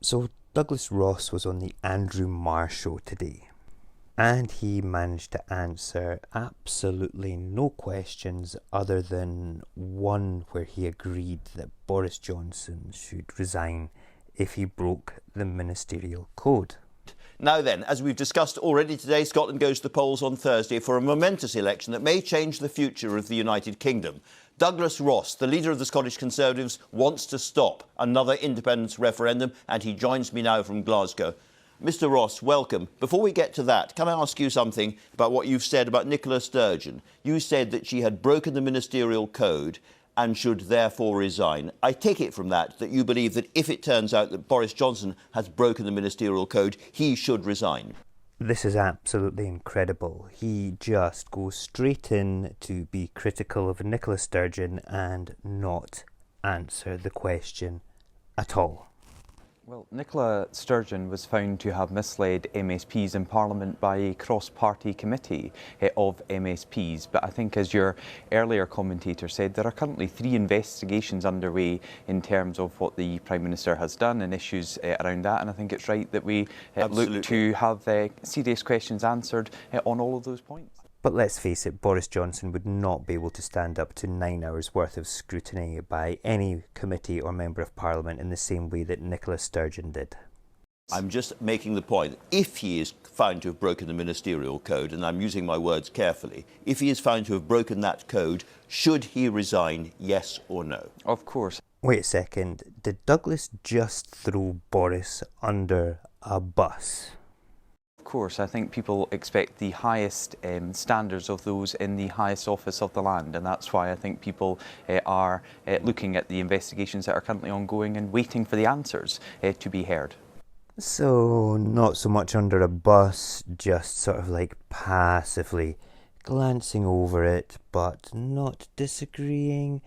So Douglas Ross was on the Andrew Marr Show today, and he managed to answer absolutely no questions other than one where he agreed that Boris Johnson should resign if he broke the Ministerial code. Now then, as we've discussed already today, Scotland goes to the polls on Thursday for a momentous election that may change the future of the United Kingdom. Douglas Ross, the leader of the Scottish Conservatives, wants to stop another independence referendum, and he joins me now from Glasgow. Mr Ross, welcome. Before we get to that, can I ask you something about what you've said about Nicola Sturgeon? You said that she had broken the ministerial code and should therefore resign. I take it from that you believe that if it turns out that Boris Johnson has broken the ministerial code, he should resign. This is absolutely incredible. He just goes straight in to be critical of Nicola Sturgeon and not answer the question at all. Well, Nicola Sturgeon was found to have misled MSPs in Parliament by a cross-party committee of MSPs. But I think, as your earlier commentator said, there are currently 3 investigations underway in terms of what the Prime Minister has done and issues around that. And I think it's right that we look to have serious questions answered on all of those points. But let's face it, Boris Johnson would not be able to stand up to 9 hours worth of scrutiny by any committee or member of Parliament in the same way that Nicola Sturgeon did. I'm just making the point, if he is found to have broken the ministerial code, and I'm using my words carefully, if he is found to have broken that code, should he resign, yes or no? Of course. Wait a second, did Douglas just throw Boris under a bus? Of course, I think people expect the highest standards of those in the highest office of the land, and that's why I think people are looking at the investigations that are currently ongoing and waiting for the answers to be heard. So, not so much under a bus, just sort of like passively glancing over it, but not disagreeing,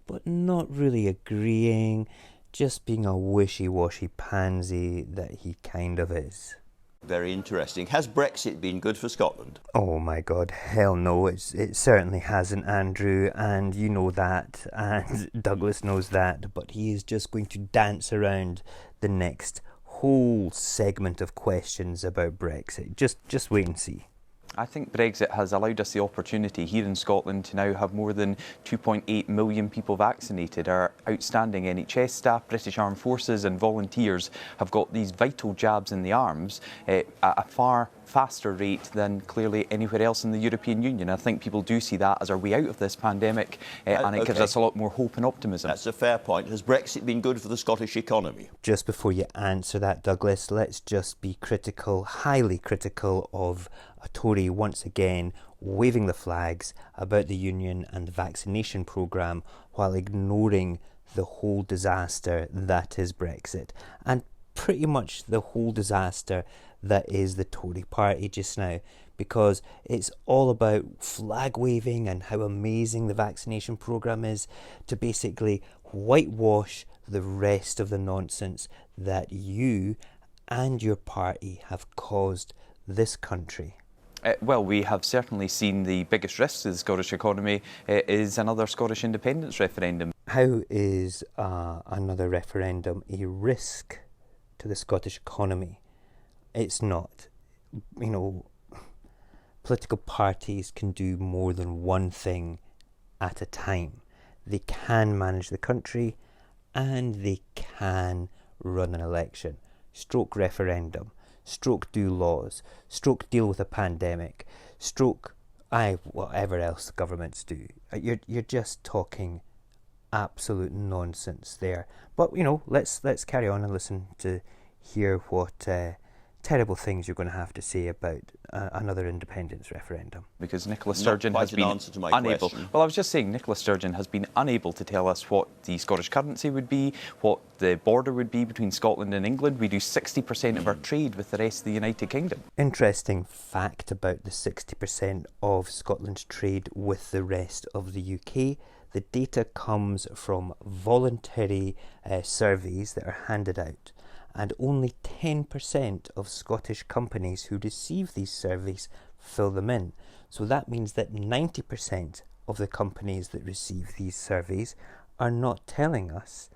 but not really agreeing, just being a wishy-washy pansy that he kind of is. Very interesting. Has Brexit been good for Scotland? Oh my God, hell no, it certainly hasn't, Andrew, and you know that, and Douglas knows that, but he is just going to dance around the next whole segment of questions about Brexit. Just wait and see. I think Brexit has allowed us the opportunity here in Scotland to now have more than 2.8 million people vaccinated. Our outstanding NHS staff, British Armed Forces and volunteers have got these vital jabs in the arms at a far faster rate than clearly anywhere else in the European Union. I think people do see that as our way out of this pandemic and it gives us a lot more hope and optimism. That's a fair point. Has Brexit been good for the Scottish economy? Just before you answer that, Douglas, let's just be critical, highly critical of a Tory once again waving the flags about the Union and the vaccination programme while ignoring the whole disaster that is Brexit, and pretty much the whole disaster that is the Tory party just now, because it's all about flag waving and how amazing the vaccination programme is to basically whitewash the rest of the nonsense that you and your party have caused this country. Well, we have certainly seen the biggest risk to the Scottish economy is another Scottish independence referendum. How is another referendum a risk to the Scottish economy? It's not. You know, political parties can do more than one thing at a time. They can manage the country and they can run an election, stroke referendum, stroke do laws, stroke deal with a pandemic, stroke whatever else the governments do. You're just talking absolute nonsense there. But you know, let's carry on and listen to hear what terrible things you're going to have to say about another independence referendum. Because Nicola Sturgeon has been unable. Question. Well, I was just saying Nicola Sturgeon has been unable to tell us what the Scottish currency would be, what the border would be between Scotland and England. We do 60% of our trade with the rest of the United Kingdom. Interesting fact about the 60% of Scotland's trade with the rest of the UK. The data comes from voluntary surveys that are handed out, and only 10% of Scottish companies who receive these surveys fill them in. So that means that 90% of the companies that receive these surveys are not telling us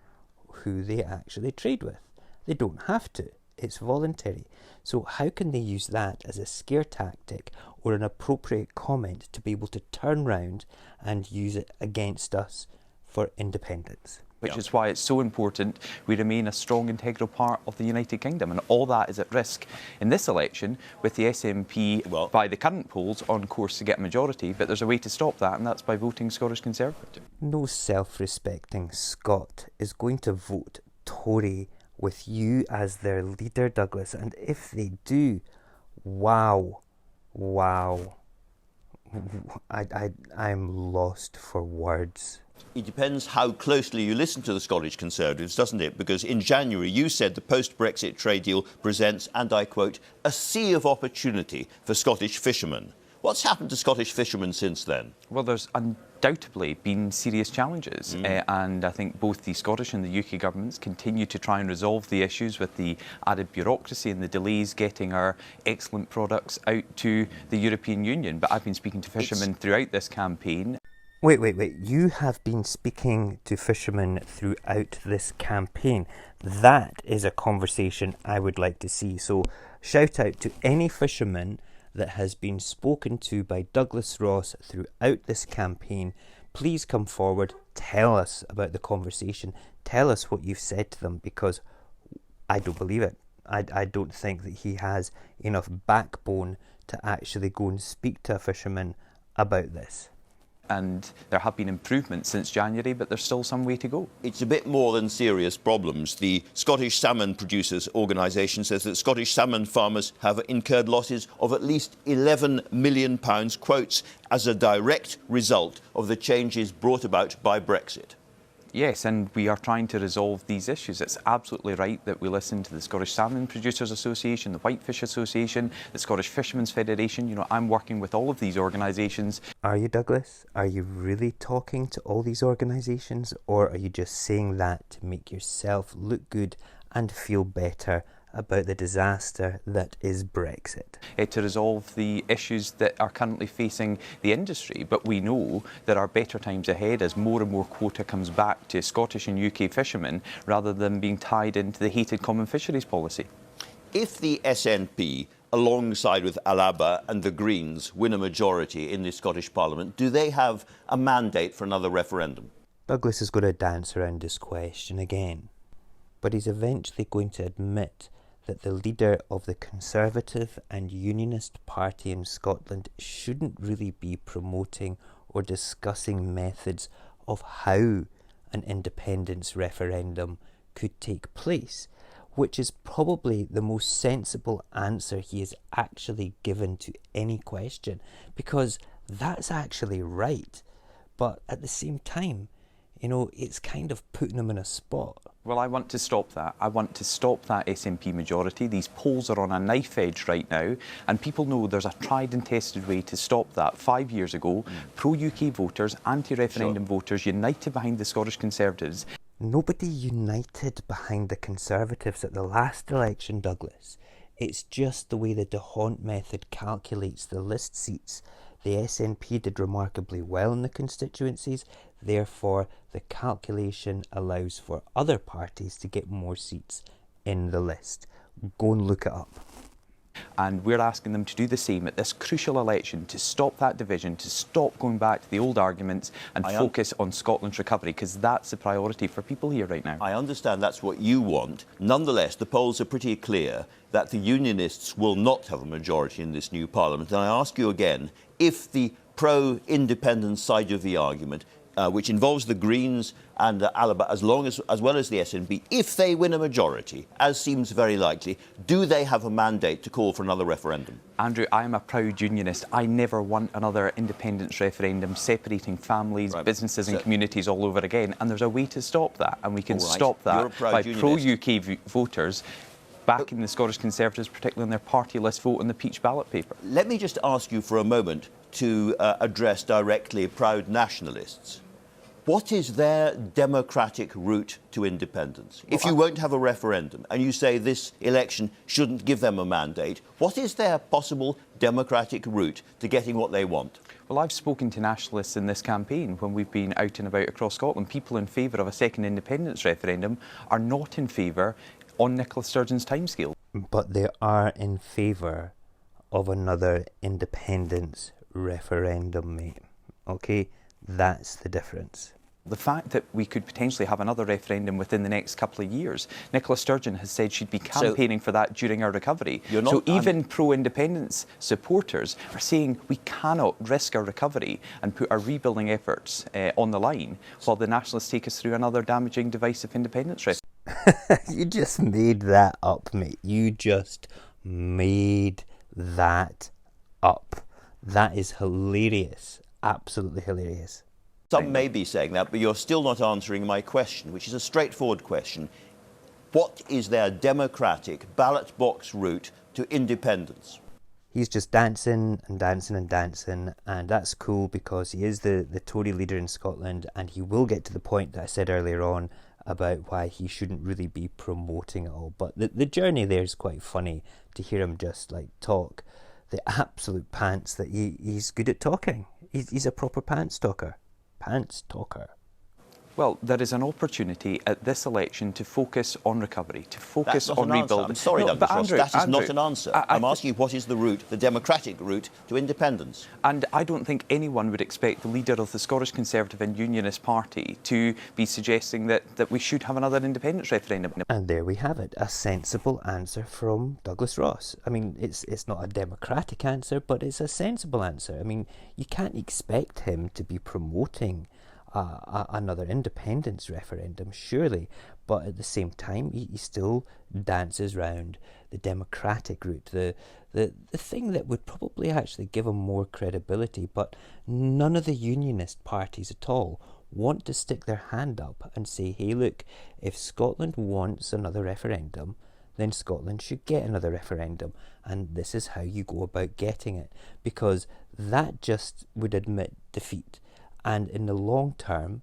who they actually trade with. They don't have to. It's voluntary. So how can they use that as a scare tactic or an appropriate comment to be able to turn round and use it against us for independence? Which is why it's so important we remain a strong, integral part of the United Kingdom. And all that is at risk in this election, with the SNP, by the current polls, on course to get a majority. But there's a way to stop that, and that's by voting Scottish Conservative. No self-respecting Scot is going to vote Tory with you as their leader, Douglas. And if they do, wow. I'm lost for words. It depends how closely you listen to the Scottish Conservatives, doesn't it? Because in January you said the post-Brexit trade deal presents, and I quote, a sea of opportunity for Scottish fishermen. What's happened to Scottish fishermen since then? Well, there's undoubtedly been serious challenges, and I think both the Scottish and the UK governments continue to try and resolve the issues with the added bureaucracy and the delays getting our excellent products out to the European Union. But I've been speaking to fishermen throughout this campaign. Wait. You have been speaking to fishermen throughout this campaign. That is a conversation I would like to see. So shout out to any fisherman that has been spoken to by Douglas Ross throughout this campaign. Please come forward, tell us about the conversation, tell us what you've said to them, because I don't believe it. I don't think that he has enough backbone to actually go and speak to a fisherman about this. And there have been improvements since January, but there's still some way to go. It's a bit more than serious problems. The Scottish Salmon Producers Organisation says that Scottish salmon farmers have incurred losses of at least £11 million, quotes, as a direct result of the changes brought about by Brexit. Yes, and we are trying to resolve these issues. It's absolutely right that we listen to the Scottish Salmon Producers Association, the Whitefish Association, the Scottish Fishermen's Federation. You know, I'm working with all of these organisations. Are you, Douglas? Are you really talking to all these organisations, or are you just saying that to make yourself look good and feel better about the disaster that is Brexit? To resolve the issues that are currently facing the industry. But we know there are better times ahead as more and more quota comes back to Scottish and UK fishermen, rather than being tied into the hated common fisheries policy. If the SNP, alongside with Alaba and the Greens, win a majority in the Scottish Parliament, do they have a mandate for another referendum? Douglas is going to dance around this question again, but he's eventually going to admit that the leader of the Conservative and Unionist Party in Scotland shouldn't really be promoting or discussing methods of how an independence referendum could take place, which is probably the most sensible answer he has actually given to any question, because that's actually right. But at the same time, you know, it's kind of putting him in a spot. Well, I want to stop that. I want to stop that SNP majority. These polls are on a knife edge right now, and people know there's a tried and tested way to stop that. 5 years ago, pro-UK voters, anti-referendum voters united behind the Scottish Conservatives. Nobody united behind the Conservatives at the last election, Douglas. It's just the way the D'Hondt method calculates the list seats. The SNP did remarkably well in the constituencies, therefore the calculation allows for other parties to get more seats in the list. Go and look it up. And we're asking them to do the same at this crucial election, to stop that division, to stop going back to the old arguments and focus on Scotland's recovery, because that's the priority for people here right now. I understand that's what you want. Nonetheless, the polls are pretty clear that the Unionists will not have a majority in this new Parliament. And I ask you again, if the pro-independence side of the argument, which involves the Greens and Alaba, as well as the SNP, if they win a majority, as seems very likely, do they have a mandate to call for another referendum? Andrew, I am a proud unionist. I never want another independence referendum separating families, businesses and communities all over again. And there's a way to stop that. And we can stop that by pro-UK voters backing the Scottish Conservatives, particularly on their party list vote on the Peach ballot paper. Let me just ask you for a moment to address directly proud nationalists. What is their democratic route to independence? If you won't have a referendum and you say this election shouldn't give them a mandate, what is their possible democratic route to getting what they want? Well, I've spoken to nationalists in this campaign when we've been out and about across Scotland. People in favour of a second independence referendum are not in favour on Nicola Sturgeon's timescale. But they are in favour of another independence referendum, mate. Okay, that's the difference. The fact that we could potentially have another referendum within the next couple of years, Nicola Sturgeon has said she'd be campaigning for that during our recovery. So even pro-independence supporters are saying we cannot risk our recovery and put our rebuilding efforts on the line while the Nationalists take us through another damaging, divisive independence referendum. You just made that up, mate. You just made that up. That is hilarious. Absolutely hilarious. Some may be saying that, but you're still not answering my question, which is a straightforward question. What is their democratic ballot box route to independence? He's just dancing and dancing and dancing, and that's cool because he is the Tory leader in Scotland, and he will get to the point that I said earlier on about why he shouldn't really be promoting it all. But the journey there is quite funny to hear him just like talk the absolute pants that he's good at talking. He's a proper pants talker. Pants talker. Well, there is an opportunity at this election to focus on recovery, to focus on rebuilding. I'm sorry, Douglas Ross, that is not an answer. I'm asking you what is the route, the democratic route to independence. And I don't think anyone would expect the leader of the Scottish Conservative and Unionist Party to be suggesting that we should have another independence referendum. And there we have it, a sensible answer from Douglas Ross. I mean, it's not a democratic answer, but it's a sensible answer. I mean, you can't expect him to be promoting another independence referendum, surely, but at the same time he still dances round the democratic route, the thing that would probably actually give him more credibility. But none of the unionist parties at all want to stick their hand up and say, hey look, if Scotland wants another referendum, then Scotland should get another referendum, and this is how you go about getting it, because that just would admit defeat. And in the long term,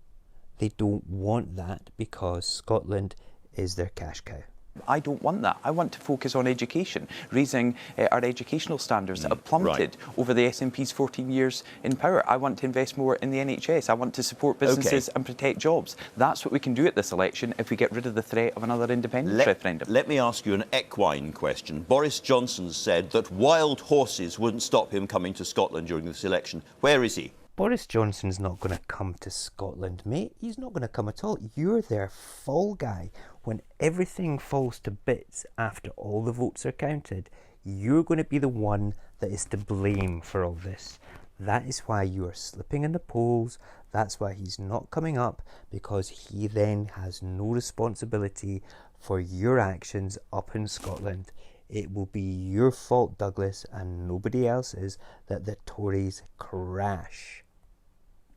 they don't want that because Scotland is their cash cow. I don't want that. I want to focus on education, raising our educational standards that have plummeted over the SNP's 14 years in power. I want to invest more in the NHS. I want to support businesses and protect jobs. That's what we can do at this election if we get rid of the threat of another independence referendum. Let me ask you an equine question. Boris Johnson said that wild horses wouldn't stop him coming to Scotland during this election. Where is he? Boris Johnson's not going to come to Scotland, mate. He's not going to come at all. You're their fall guy. When everything falls to bits after all the votes are counted, you're going to be the one that is to blame for all this. That is why you are slipping in the polls. That's why he's not coming up, because he then has no responsibility for your actions up in Scotland. It will be your fault, Douglas, and nobody else's, that the Tories crash.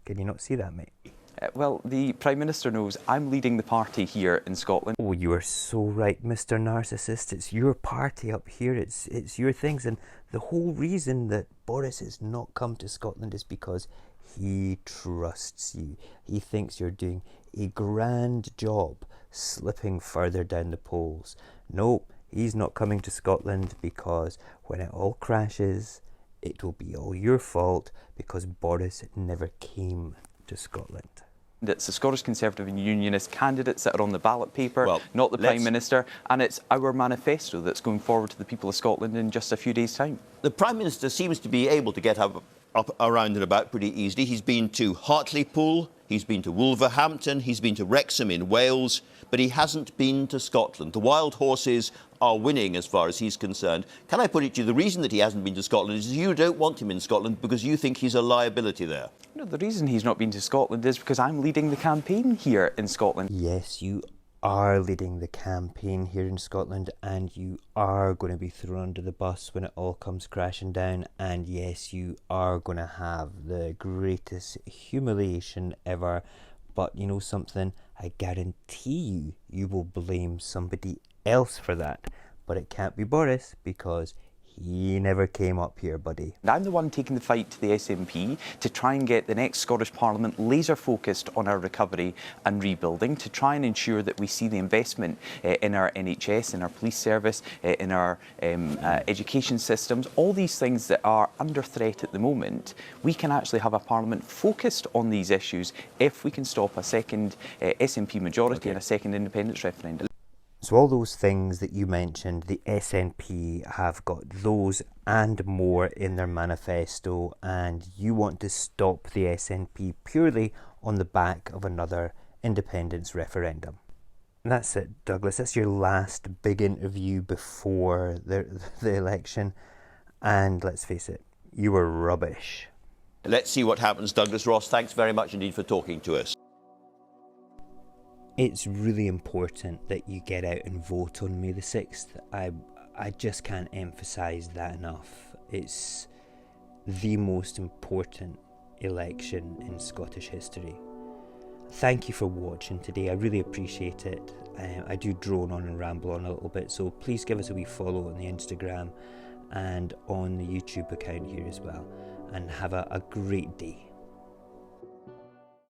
Can you not see that, mate? Well, the Prime Minister knows I'm leading the party here in Scotland. Oh, you are so right, Mr. Narcissist. It's your party up here. It's your things. And the whole reason that Boris has not come to Scotland is because he trusts you. He thinks you're doing a grand job slipping further down the polls. No, he's not coming to Scotland because when it all crashes, it will be all your fault because Boris never came to Scotland. It's the Scottish Conservative and Unionist candidates that are on the ballot paper, not the Prime Minister, and it's our manifesto that's going forward to the people of Scotland in just a few days' time. The Prime Minister seems to be able to get up around and about pretty easily. He's been to Hartlepool, he's been to Wolverhampton, he's been to Wrexham in Wales, but he hasn't been to Scotland. The wild horses are winning as far as he's concerned. Can I put it to you, the reason that he hasn't been to Scotland is you don't want him in Scotland because you think he's a liability there. No, the reason he's not been to Scotland is because I'm leading the campaign here in Scotland. Yes, you are leading the campaign here in Scotland, and you are going to be thrown under the bus when it all comes crashing down, and yes, you are going to have the greatest humiliation ever. But you know something? I guarantee you will blame somebody else for that. But it can't be Boris because he never came up here, buddy. I'm the one taking the fight to the SNP to try and get the next Scottish Parliament laser focused on our recovery and rebuilding, to try and ensure that we see the investment in our NHS, in our police service, in our education systems, all these things that are under threat at the moment. We can actually have a Parliament focused on these issues if we can stop a second SNP majority and a second independence referendum. So all those things that you mentioned, the SNP have got those and more in their manifesto, and you want to stop the SNP purely on the back of another independence referendum. And that's it, Douglas. That's your last big interview before the election. And let's face it, you were rubbish. Let's see what happens. Douglas Ross, thanks very much indeed for talking to us. It's really important that you get out and vote on May the 6th. I just can't emphasise that enough. It's the most important election in Scottish history. Thank you for watching today. I really appreciate it. I do drone on and ramble on a little bit, so please give us a wee follow on the Instagram and on the YouTube account here as well. And have a great day.